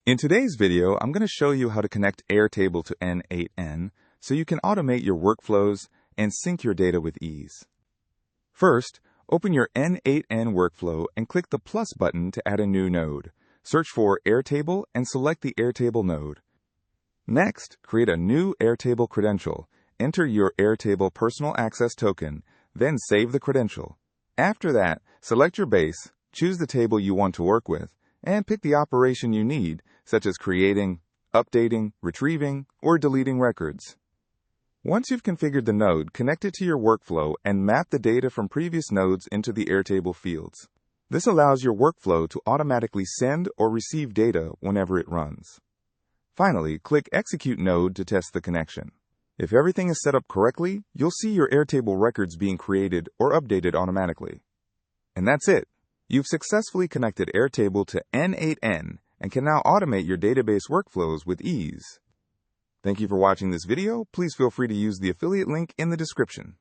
In today's video, I'm going to show you how to connect Airtable to N8n so you can automate your workflows and sync your data with ease. First, open your N8n workflow and click the plus button to add a new node. Search for Airtable and select the Airtable node. Next, create a new Airtable credential. Enter your Airtable personal access token, then save the credential. After that, select your base, choose the table you want to work with, and pick the operation you need, such as creating, updating, retrieving, or deleting records. Once you've configured the node, connect it to your workflow and map the data from previous nodes into the Airtable fields. This allows your workflow to automatically send or receive data whenever it runs. Finally, click Execute Node to test the connection. If everything is set up correctly, you'll see your Airtable records being created or updated automatically. And that's it. You've successfully connected Airtable to N8n and can now automate your database workflows with ease. Thank you for watching this video. Please feel free to use the affiliate link in the description.